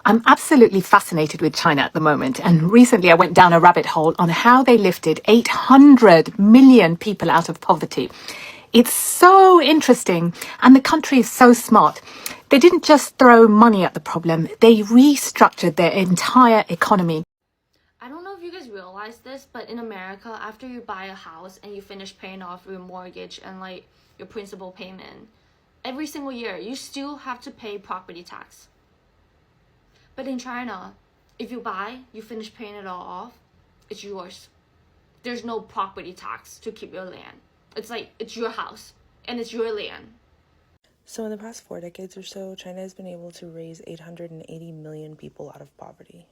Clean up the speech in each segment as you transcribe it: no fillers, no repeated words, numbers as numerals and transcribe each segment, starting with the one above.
I'm absolutely fascinated with China at the moment, and recently I went down a rabbit hole on how they lifted 800 million people out of poverty. It's so interesting, and the country is so smart. They didn't just throw money at the problem, they restructured their entire economy. I don't know if you guys realize this, but in America, after you buy a house and you finish paying off your mortgage and like your principal payment, every single year you still have to pay property tax. But in China, if you buy, you finish paying it all off, it's yours. There's no property tax to keep your land. It's like it's your house and it's your land. So in the past 4 decades or so, China has been able to raise 880 million people out of poverty.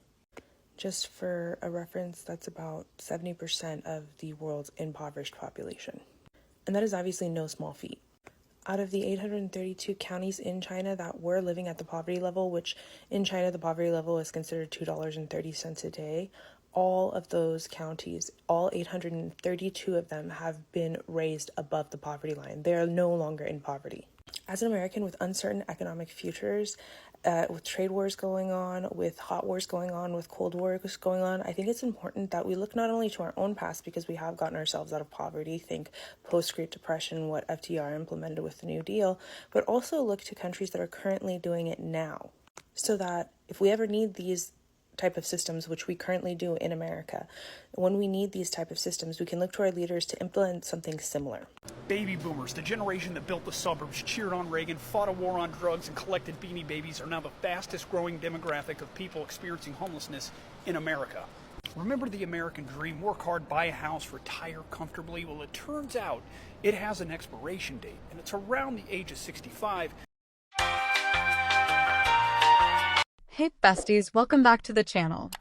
Just for a reference, that's about 70% of the world's impoverished population. And that is obviously no small feat. Out of the 832 counties in China that were living at the poverty level, which in China the poverty level is considered $2.30 a day, all of those counties, all 832 of them have been raised above the poverty line. They are no longer in poverty. As an American with uncertain economic futures, with trade wars going on, with hot wars going on, with cold wars going on, I think it's important that we look not only to our own past, because we have gotten ourselves out of poverty, think post-Great Depression, what FDR implemented with the New Deal, but also look to countries that are currently doing it now, so that if we ever need these type of systems, which we currently do in America, when we need these type of systems, we can look to our leaders to implement something similar. Baby boomers, the generation that built the suburbs, cheered on Reagan, fought a war on drugs, and collected Beanie Babies, are now the fastest growing demographic of people experiencing homelessness in America. Remember the American dream: work hard, buy a house, retire comfortably? Well, it turns out it has an expiration date, and it's around the age of 65. Hey besties, welcome back to the channel.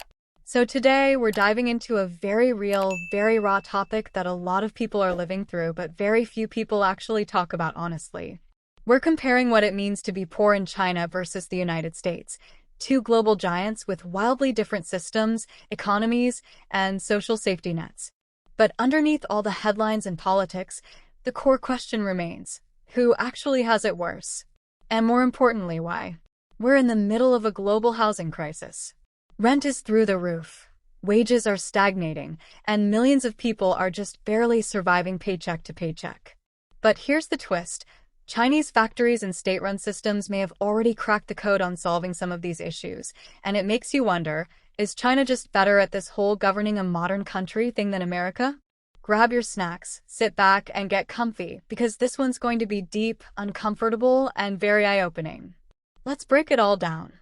So today we're diving into a very real, very raw topic that a lot of people are living through, but very few people actually talk about honestly. We're comparing what it means to be poor in China versus the United States, two global giants with wildly different systems, economies, and social safety nets. But underneath all the headlines and politics, the core question remains: who actually has it worse? And more importantly, why? We're in the middle of a global housing crisis. Rent is through the roof, wages are stagnating, and millions of people are just barely surviving paycheck to paycheck. But here's the twist: Chinese factories and state-run systems may have already cracked the code on solving some of these issues, and it makes you wonder, is China just better at this whole governing a modern country thing than America? Grab your snacks, sit back, and get comfy, because this one's going to be deep, uncomfortable, and very eye-opening. Let's break it all down.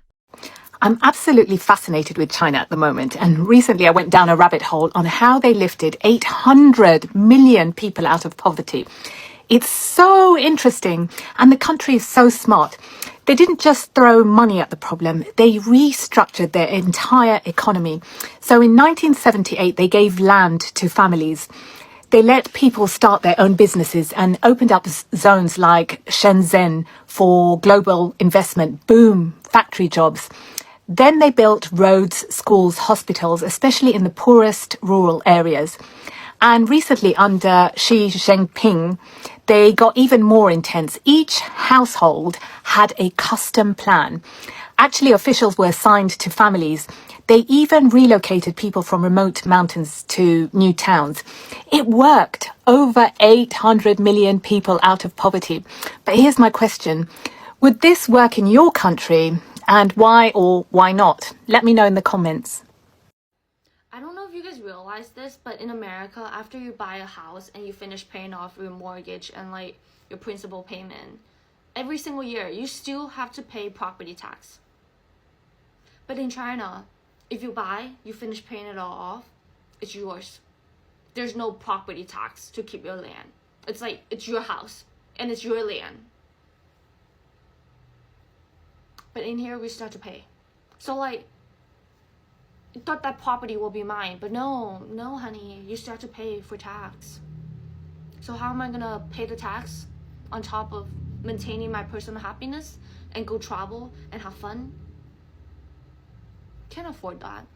I'm absolutely fascinated with China at the moment, and recently I went down a rabbit hole on how they lifted 800 million people out of poverty. It's so interesting, and the country is so smart. They didn't just throw money at the problem, they restructured their entire economy. So in 1978, they gave land to families. They let people start their own businesses and opened up zones like Shenzhen for global investment, boom, factory jobs. Then they built roads, schools, hospitals, especially in the poorest rural areas. And recently, under Xi Jinping, they got even more intense. Each household had a custom plan. Actually, officials were assigned to families. They even relocated people from remote mountains to new towns. It worked. Over 800 million people out of poverty. But here's my question: would this work in your country? And why or why not? Let me know in the comments. I don't know if you guys realize this, but in America, after you buy a house and you finish paying off your mortgage and like your principal payment, every single year you still have to pay property tax. But in China, if you buy, you finish paying it all off, it's yours. There's no property tax to keep your land. It's like it's your house and it's your land. But in here we start to pay. So like, I thought that property will be mine, but no, honey, you start to pay for tax. So how am I gonna pay the tax on top of maintaining my personal happiness and go travel and have fun? Can't afford that.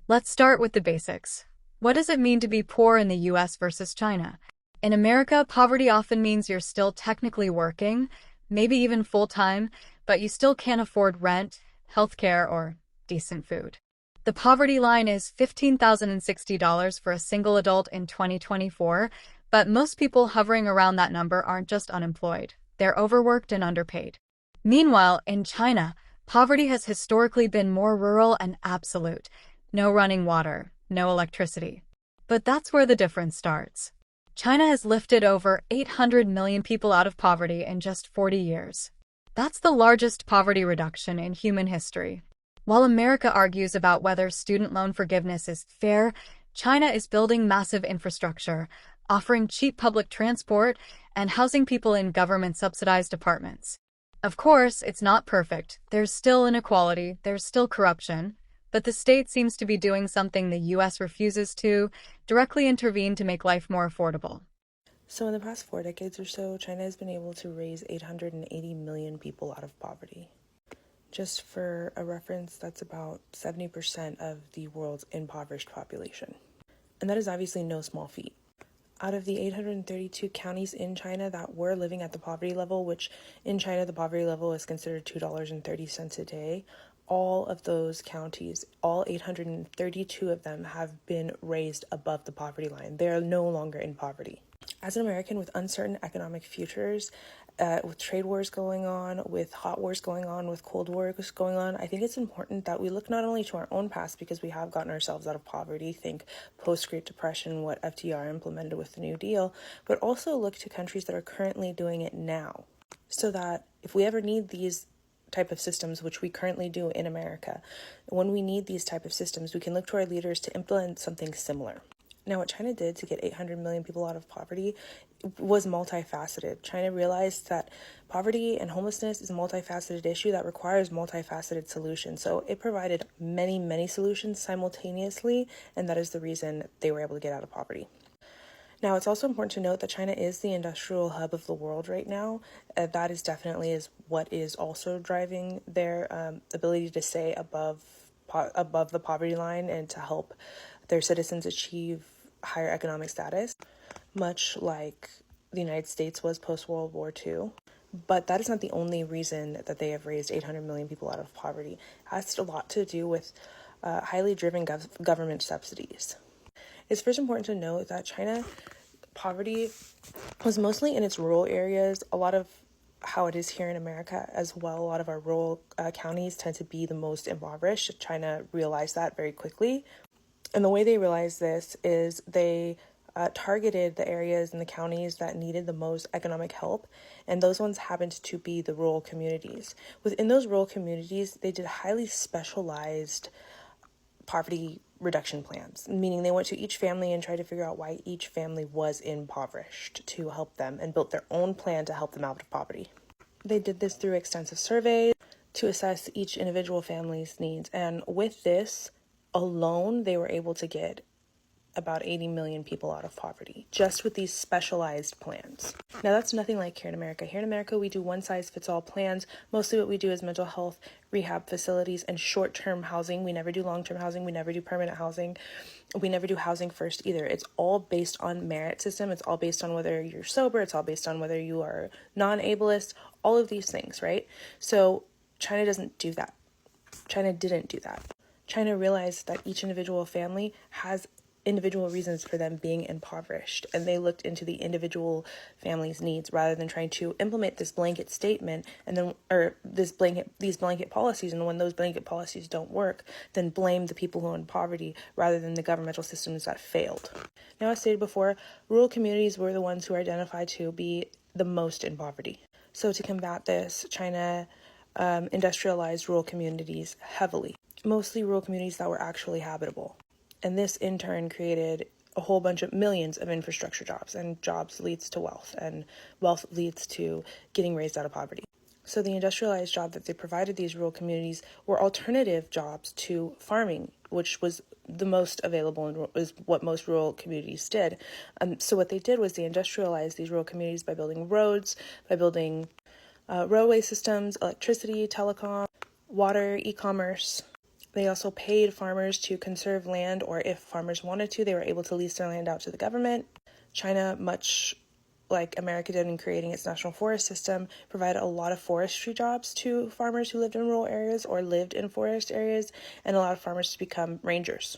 Let's start with the basics. What does it mean to be poor in the US versus China? In America, poverty often means you're still technically working, maybe even full-time, but you still can't afford rent, healthcare, or decent food. The poverty line is $15,060 for a single adult in 2024, but most people hovering around that number aren't just unemployed. They're overworked and underpaid. Meanwhile, in China, poverty has historically been more rural and absolute. No running water, no electricity. But that's where the difference starts. China has lifted over 800 million people out of poverty in just 40 years. That's the largest poverty reduction in human history. While America argues about whether student loan forgiveness is fair, China is building massive infrastructure, offering cheap public transport, and housing people in government-subsidized apartments. Of course, it's not perfect. There's still inequality, there's still corruption, but the state seems to be doing something the US refuses to: directly intervene to make life more affordable. So in the past 4 decades or so, China has been able to raise 880 million people out of poverty. Just for a reference, that's about 70% of the world's impoverished population. And that is obviously no small feat. Out of the 832 counties in China that were living at the poverty level, which in China the poverty level is considered $2.30 a day, all of those counties, all 832 of them, have been raised above the poverty line. They are no longer in poverty. As an American with uncertain economic futures, with trade wars going on, with hot wars going on, with cold wars going on, I think it's important that we look not only to our own past, because we have gotten ourselves out of poverty, think post-Great Depression, what FDR implemented with the New Deal, but also look to countries that are currently doing it now, so that if we ever need these type of systems, which we currently do in America, when we need these type of systems, we can look to our leaders to implement something similar. Now, what China did to get 800 million people out of poverty was multifaceted. China realized that poverty and homelessness is a multifaceted issue that requires multifaceted solutions. So it provided many, many solutions simultaneously, and that is the reason they were able to get out of poverty. Now, it's also important to note that China is the industrial hub of the world right now. That is definitely what is also driving their ability to stay above the poverty line and to help their citizens achieve higher economic status, much like the United States was post-World War II. But that is not the only reason that they have raised 800 million people out of poverty. It has a lot to do with highly driven government subsidies. It's first important to note that China poverty was mostly in its rural areas. A lot of how it is here in America as well. A lot of our rural counties tend to be the most impoverished. China realized that very quickly. And the way they realized this is they targeted the areas and the counties that needed the most economic help, and those ones happened to be the rural communities. Within those rural communities, they did highly specialized poverty reduction plans, meaning they went to each family and tried to figure out why each family was impoverished to help them, and built their own plan to help them out of poverty. They did this through extensive surveys to assess each individual family's needs, and with this alone, they were able to get about 80 million people out of poverty, just with these specialized plans. Now, that's nothing like here in America. Here in America, we do one-size-fits-all plans. Mostly what we do is mental health, rehab facilities, and short-term housing. We never do long-term housing. We never do permanent housing. We never do housing first either. It's all based on merit system. It's all based on whether you're sober. It's all based on whether you are non-ableist, all of these things, right? So China doesn't do that. China didn't do that. China realized that each individual family has individual reasons for them being impoverished, and they looked into the individual family's needs rather than trying to implement this blanket statement these blanket policies, and when those blanket policies don't work, then blame the people who are in poverty rather than the governmental systems that failed. Now, as stated before, rural communities were the ones who were identified to be the most in poverty. So to combat this, China industrialized rural communities heavily, mostly rural communities that were actually habitable. And this in turn created a whole bunch of millions of infrastructure jobs, and jobs leads to wealth, and wealth leads to getting raised out of poverty. So the industrialized job that they provided these rural communities were alternative jobs to farming, which was the most available and is what most rural communities did. So what they did was they industrialized these rural communities by building roads, by building railway systems, electricity, telecom, water, e-commerce. They also paid farmers to conserve land, or if farmers wanted to, they were able to lease their land out to the government. China, much like America did in creating its national forest system, provided a lot of forestry jobs to farmers who lived in rural areas or lived in forest areas, and allowed farmers to become rangers.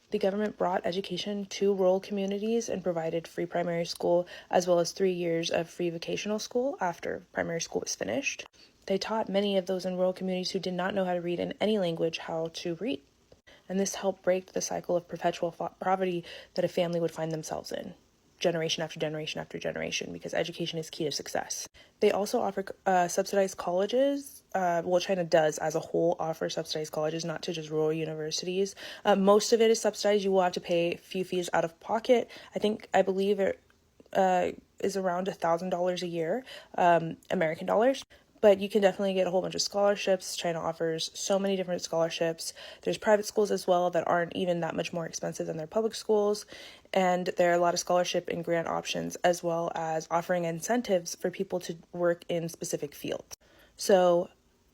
The government brought education to rural communities and provided free primary school, as well as 3 years of free vocational school after primary school was finished. They taught many of those in rural communities who did not know how to read in any language how to read. And this helped break the cycle of perpetual poverty that a family would find themselves in, generation after generation after generation, because education is key to success. They also offer subsidized colleges. China does as a whole offer subsidized colleges, not to just rural universities. Most of it is subsidized. You will have to pay a few fees out of pocket. I believe it is around $1,000 a year, American dollars. But you can definitely get a whole bunch of scholarships. China offers so many different scholarships. There's private schools as well that aren't even that much more expensive than their public schools. And there are a lot of scholarship and grant options, as well as offering incentives for people to work in specific fields. So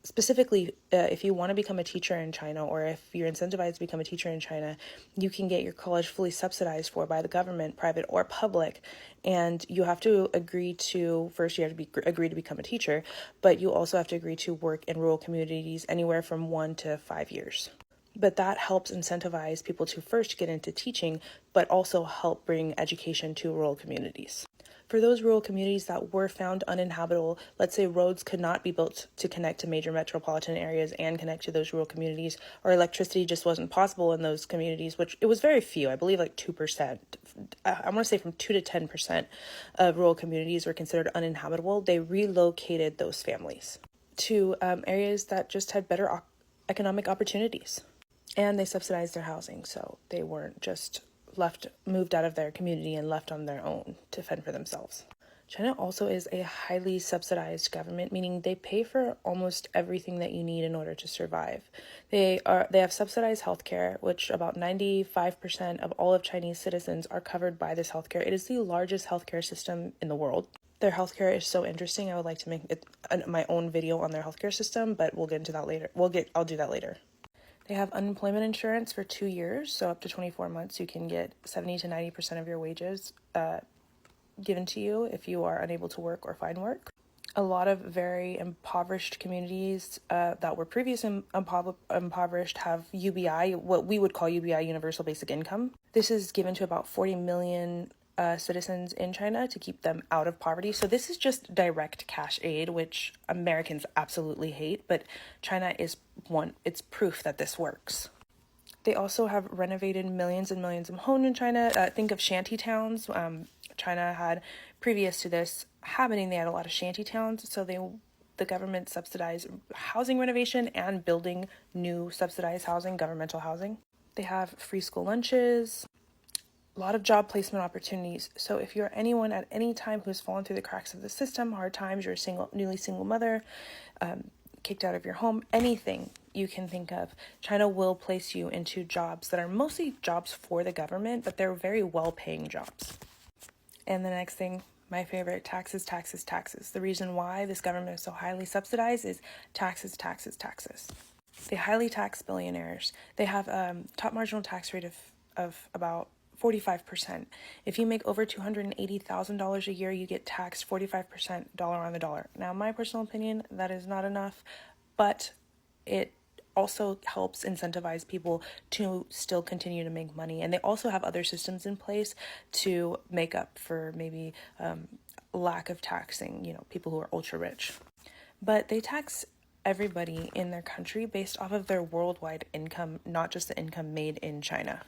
specifically, if you want to become a teacher in China, or if you're incentivized to become a teacher in China, you can get your college fully subsidized for by the government, private or public. And you have to agree to, first you have to agree to become a teacher, but you also have to agree to work in rural communities anywhere from 1 to 5 years. But that helps incentivize people to first get into teaching, but also help bring education to rural communities. For those rural communities that were found uninhabitable, let's say roads could not be built to connect to major metropolitan areas and connect to those rural communities, or electricity just wasn't possible in those communities, which it was very few, I believe like 2%. I want to say from 2 to 10% of rural communities were considered uninhabitable. They relocated those families to areas that just had better economic opportunities. And they subsidized their housing, so they weren't just moved out of their community and left on their own to fend for themselves. China also is a highly subsidized government, meaning they pay for almost everything that you need in order to survive. They have subsidized healthcare, which about 95% of all of Chinese citizens are covered by this healthcare. It is the largest healthcare system in the world. Their healthcare is so interesting. I would like to make my own video on their healthcare system, but we'll get into that later. I'll do that later. They have unemployment insurance for 2 years, so up to 24 months, you can get 70 to 90% of your wages given to you if you are unable to work or find work. A lot of very impoverished communities that were previously impoverished have UBI, what we would call UBI, Universal Basic Income. This is given to about 40 million citizens in China to keep them out of poverty. So this is just direct cash aid, which Americans absolutely hate, but China is it's proof that this works. They also have renovated millions and millions of homes in China. Think of shanty towns. China had, previous to this happening, they had a lot of shanty towns, so the government subsidized housing renovation and building new subsidized housing, governmental housing. They have free school lunches, a lot of job placement opportunities. So if you're anyone at any time who's fallen through the cracks of the system, hard times, you're a newly single mother, kicked out of your home, anything you can think of, China will place you into jobs that are mostly jobs for the government, but they're very well-paying jobs. And the next thing, my favorite, taxes, taxes, taxes. The reason why this government is so highly subsidized is taxes, taxes, taxes. They highly tax billionaires. They have top marginal tax rate of about 45%. If you make over $280,000 a year, you get taxed 45% dollar on the dollar. Now, in my personal opinion, that is not enough, but it also helps incentivize people to still continue to make money. And they also have other systems in place to make up for maybe lack of taxing, people who are ultra rich. But they tax everybody in their country based off of their worldwide income, not just the income made in China.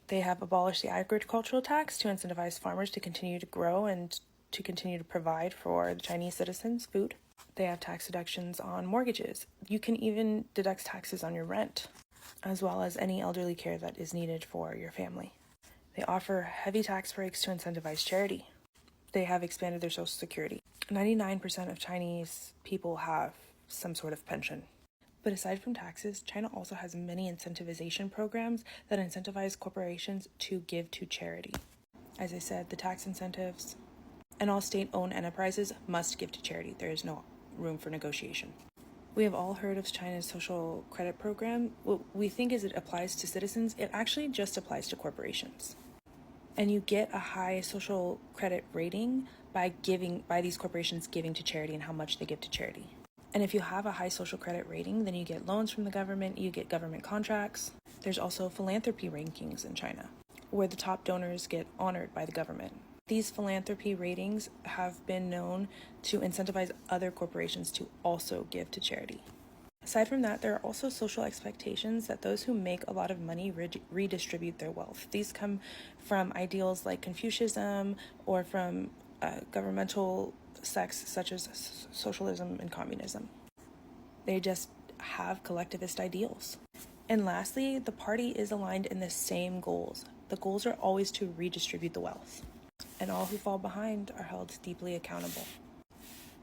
They have abolished the agricultural tax to incentivize farmers to continue to grow and to continue to provide for the Chinese citizens food. They have tax deductions on mortgages. You can even deduct taxes on your rent, as well as any elderly care that is needed for your family. They offer heavy tax breaks to incentivize charity. They have expanded their Social Security. 99% of Chinese people have some sort of pension. But aside from taxes, China also has many incentivization programs that incentivize corporations to give to charity. As I said, the tax incentives and all state-owned enterprises must give to charity. There is no room for negotiation. We have all heard of China's social credit program. What we think is it applies to citizens. It actually just applies to corporations. And you get a high social credit rating by these corporations giving to charity and how much they give to charity. And if you have a high social credit rating, then you get loans from the government, you get government contracts. There's also philanthropy rankings in China, where the top donors get honored by the government. These philanthropy ratings have been known to incentivize other corporations to also give to charity. Aside from that, there are also social expectations that those who make a lot of money redistribute their wealth. These come from ideals like Confucianism or from governmental sects such as socialism and communism. They just have collectivist ideals. And lastly, the party is aligned in the same goals. The goals are always to redistribute the wealth, and all who fall behind are held deeply accountable.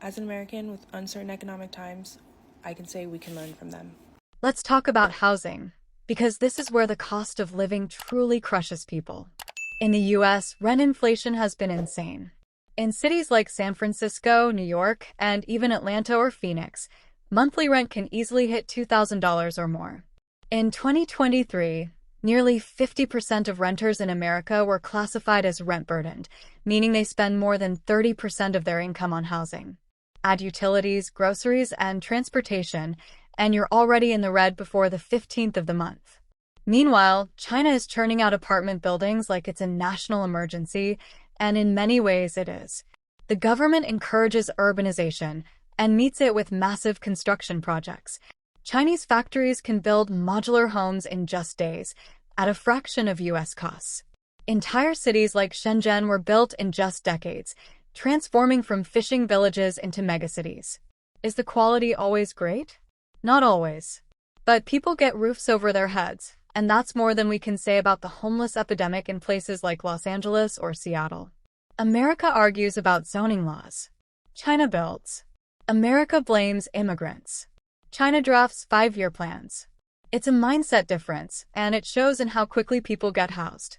As an American with uncertain economic times, I can say we can learn from them. Let's talk about housing, because this is where the cost of living truly crushes people. In the US, rent inflation has been insane. In cities like San Francisco, New York, and even Atlanta or Phoenix, monthly rent can easily hit $2,000 or more. In 2023, nearly 50% of renters in America were classified as rent-burdened, meaning they spend more than 30% of their income on housing. Add utilities, groceries, and transportation, and you're already in the red before the 15th of the month. Meanwhile, China is churning out apartment buildings like it's a national emergency, and in many ways it is. The government encourages urbanization and meets it with massive construction projects. Chinese factories can build modular homes in just days, at a fraction of US costs. Entire cities like Shenzhen were built in just decades, transforming from fishing villages into megacities. Is the quality always great? Not always. But people get roofs over their heads, and that's more than we can say about the homeless epidemic in places like Los Angeles or Seattle. America argues about zoning laws. China builds. America blames immigrants. China drafts 5-year plans. It's a mindset difference, and it shows in how quickly people get housed.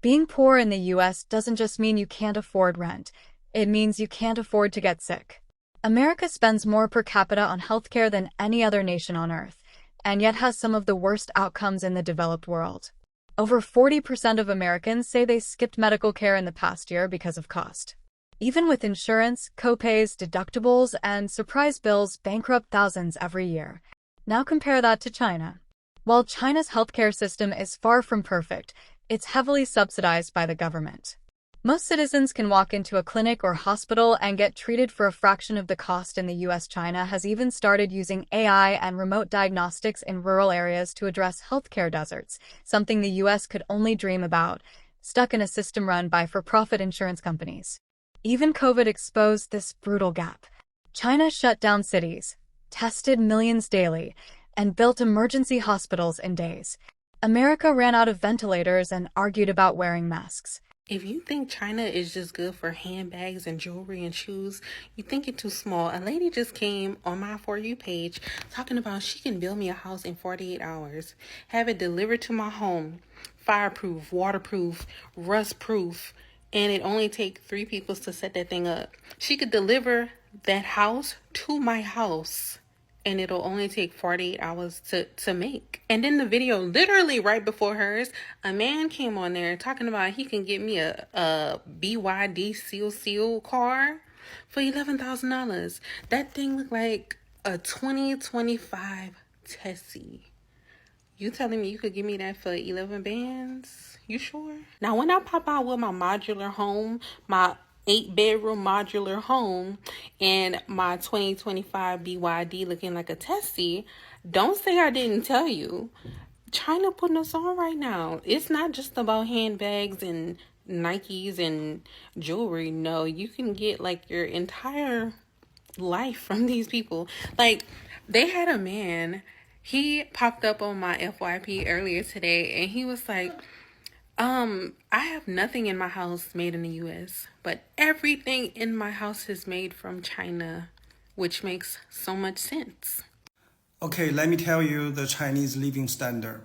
Being poor in the US doesn't just mean you can't afford rent. It means you can't afford to get sick. America spends more per capita on healthcare than any other nation on Earth, and yet has some of the worst outcomes in the developed world. Over 40% of Americans say they skipped medical care in the past year because of cost. Even with insurance, copays, deductibles, and surprise bills bankrupt thousands every year. Now compare that to China. While China's healthcare system is far from perfect, it's heavily subsidized by the government. Most citizens can walk into a clinic or hospital and get treated for a fraction of the cost in the US. China has even started using AI and remote diagnostics in rural areas to address healthcare deserts, something the US could only dream about, stuck in a system run by for-profit insurance companies. Even COVID exposed this brutal gap. China shut down cities, tested millions daily, and built emergency hospitals in days. America ran out of ventilators and argued about wearing masks. If you think China is just good for handbags and jewelry and shoes, you think it too small. A lady just came on my For You page talking about she can build me a house in 48 hours, have it delivered to my home, fireproof, waterproof, rust-proof, and it only takes 3 people to set that thing up. She could deliver that house to my house, and it'll only take 48 hours to make. And then the video, literally right before hers, a man came on there talking about he can get me a BYD Seal car for $11,000. That thing looked like a 2025 Tessie. You telling me you could give me that for 11 bands? You sure? Now, when I pop out with my modular home, my 8-bedroom modular home, and my 2025 BYD looking like a Tessie, don't say I didn't tell you. China putting us on right now. It's not just about handbags and Nikes and jewelry. No, you can get like your entire life from these people. Like, they had a man, he popped up on my FYP earlier today, and he was like, I have nothing in my house made in the US, but everything in my house is made from China, which makes so much sense. Okay, let me tell you the Chinese living standard.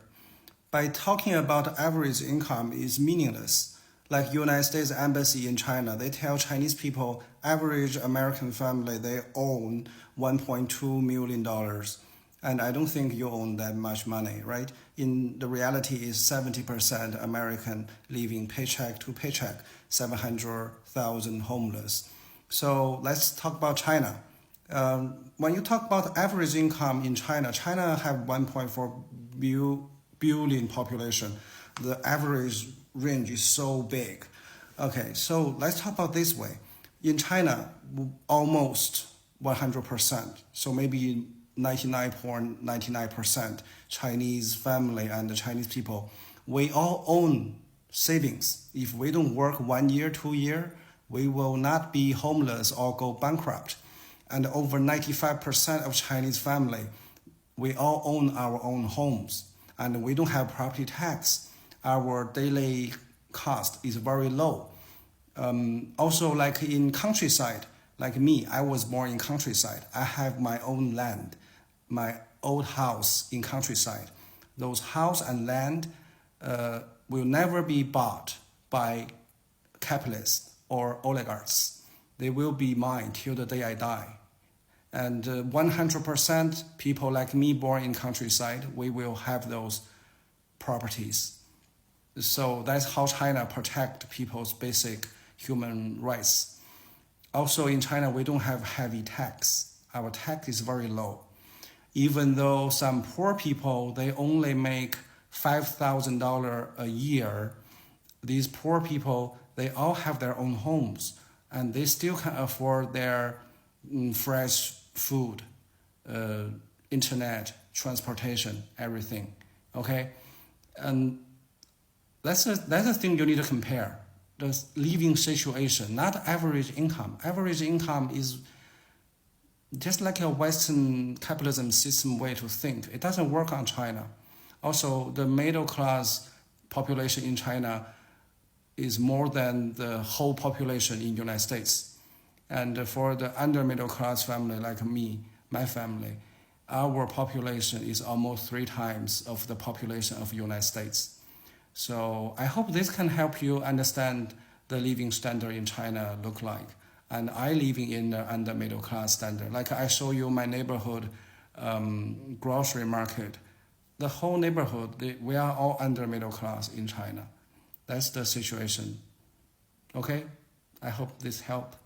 By talking about average income is meaningless. Like United States Embassy in China, they tell Chinese people average American family they own $1.2 million. And I don't think you own that much money, right? In the reality is 70% American living paycheck to paycheck, 700,000 homeless. So let's talk about China. When you talk about average income in China, China have 1.4 billion population. The average range is so big. Okay, so let's talk about this way. In China, almost 100%, so maybe 99.99% Chinese family and the Chinese people, we all own savings. If we don't work 1 year, 2 years, we will not be homeless or go bankrupt. And over 95% of Chinese family, we all own our own homes, and we don't have property tax. Our daily cost is very low. Also, like in countryside, like me, I was born in countryside. I have my own land, my old house in countryside. Those house and land will never be bought by capitalists or oligarchs. They will be mine till the day I die. And 100% people like me born in countryside, we will have those properties. So that's how China protect people's basic human rights. Also in China, we don't have heavy tax. Our tax is very low. Even though some poor people, they only make $5,000 a year, these poor people, they all have their own homes and they still can afford their fresh food, internet, transportation, everything, okay? And that's the thing you need to compare, the living situation, not average income. Average income is just like a Western capitalism system way to think. It doesn't work on China. Also, the middle class population in China is more than the whole population in the United States. And for the under middle class family like me, my family, our population is almost 3 times of the population of the United States. So I hope this can help you understand the living standard in China look like. And I living in the under middle class standard. Like I show you my neighborhood grocery market. The whole neighborhood, we are all under middle class in China. That's the situation. Okay? I hope this helped.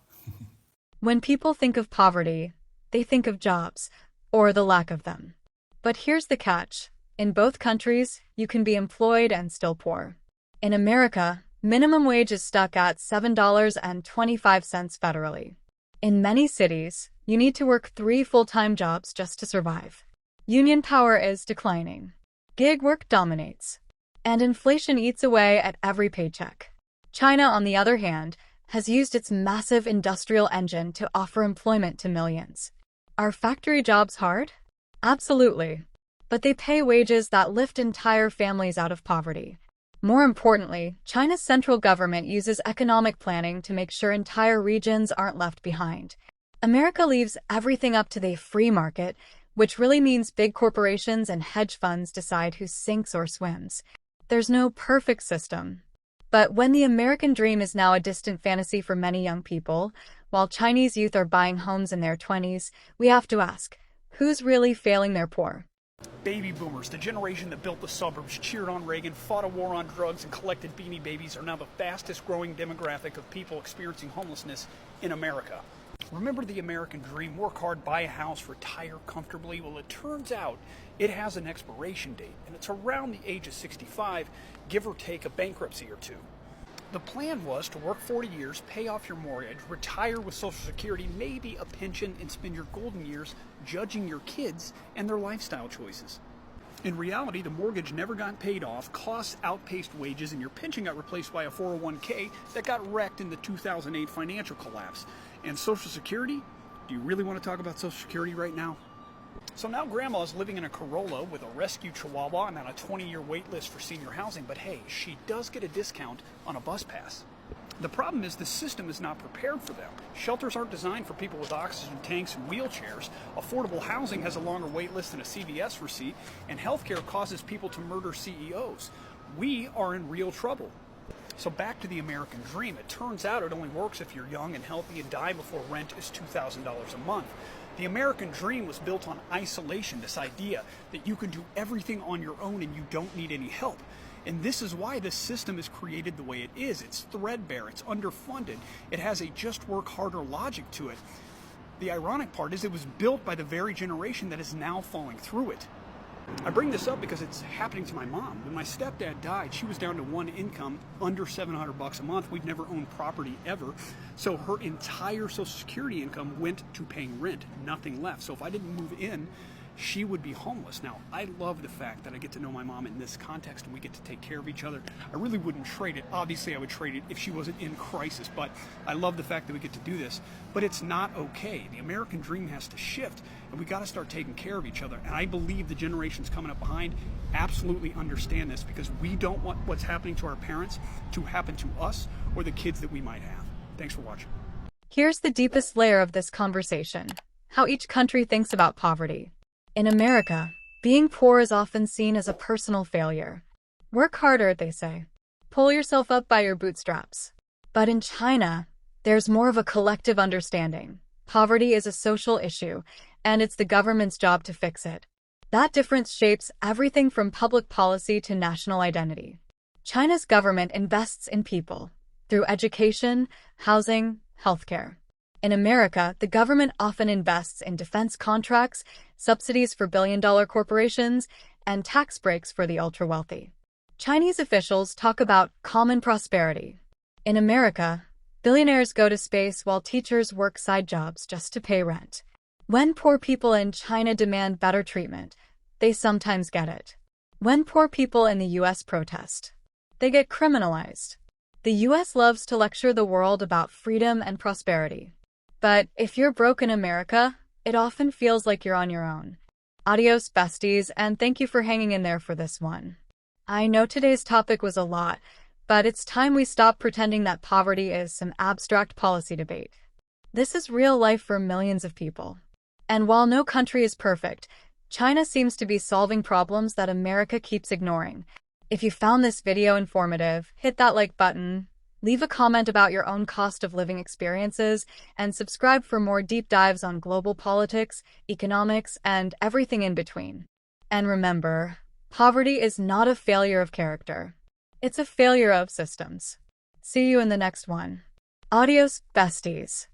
When people think of poverty, they think of jobs, or the lack of them. But here's the catch. In both countries, you can be employed and still poor. In America, minimum wage is stuck at $7.25 federally. In many cities, you need to work 3 full-time jobs just to survive. Union power is declining. Gig work dominates. And inflation eats away at every paycheck. China, on the other hand, has used its massive industrial engine to offer employment to millions. Are factory jobs hard? Absolutely. But they pay wages that lift entire families out of poverty. More importantly, China's central government uses economic planning to make sure entire regions aren't left behind. America leaves everything up to the free market, which really means big corporations and hedge funds decide who sinks or swims. There's no perfect system. But when the American dream is now a distant fantasy for many young people, while Chinese youth are buying homes in their 20s, we have to ask, who's really failing their poor? Baby boomers, the generation that built the suburbs, cheered on Reagan, fought a war on drugs, and collected Beanie Babies, are now the fastest growing demographic of people experiencing homelessness in America. Remember the American dream? Work hard, buy a house, retire comfortably. Well, it turns out it has an expiration date, and it's around the age of 65, give or take a bankruptcy or two. The plan was to work 40 years, pay off your mortgage, retire with Social Security, maybe a pension, and spend your golden years judging your kids and their lifestyle choices. In reality, the mortgage never got paid off, costs outpaced wages, and your pension got replaced by a 401k that got wrecked in the 2008 financial collapse. And Social Security? Do you really want to talk about Social Security right now? So now Grandma is living in a Corolla with a rescue Chihuahua and on a 20-year wait list for senior housing, but hey, she does get a discount on a bus pass. The problem is the system is not prepared for them. Shelters aren't designed for people with oxygen tanks and wheelchairs. Affordable housing has a longer wait list than a CVS receipt, and healthcare causes people to murder CEOs. We are in real trouble. So back to the American dream. It turns out it only works if you're young and healthy and die before rent is $2,000 a month. The American dream was built on isolation, this idea that you can do everything on your own and you don't need any help. And this is why this system is created the way it is. It's threadbare, it's underfunded, it has a just work harder logic to it. The ironic part is it was built by the very generation that is now falling through it. I bring this up because it's happening to my mom. When my stepdad died, she was down to one income, under $700 a month. We'd never owned property ever. So her entire Social Security income went to paying rent, nothing left. So if I didn't move in, she would be homeless. Now, I love the fact that I get to know my mom in this context and we get to take care of each other. I really wouldn't trade it. Obviously, I would trade it if she wasn't in crisis, but I love the fact that we get to do this. But it's not okay. The American dream has to shift, and we got to start taking care of each other. And I believe the generations coming up behind absolutely understand this, because we don't want what's happening to our parents to happen to us or the kids that we might have. Thanks for watching. Here's the deepest layer of this conversation: how each country thinks about poverty. In America, being poor is often seen as a personal failure. Work harder, they say. Pull yourself up by your bootstraps. But in China, there's more of a collective understanding. Poverty is a social issue, and it's the government's job to fix it. That difference shapes everything from public policy to national identity. China's government invests in people through education, housing, healthcare. In America, the government often invests in defense contracts, subsidies for billion-dollar corporations, and tax breaks for the ultra-wealthy. Chinese officials talk about common prosperity. In America, billionaires go to space while teachers work side jobs just to pay rent. When poor people in China demand better treatment, they sometimes get it. When poor people in the U.S. protest, they get criminalized. The U.S. loves to lecture the world about freedom and prosperity. But if you're broke in America, it often feels like you're on your own. Adios, besties, and thank you for hanging in there for this one. I know today's topic was a lot, but it's time we stop pretending that poverty is some abstract policy debate. This is real life for millions of people. And while no country is perfect, China seems to be solving problems that America keeps ignoring. If you found this video informative, hit that like button, leave a comment about your own cost of living experiences, and subscribe for more deep dives on global politics, economics, and everything in between. And remember, poverty is not a failure of character. It's a failure of systems. See you in the next one. Adios, besties.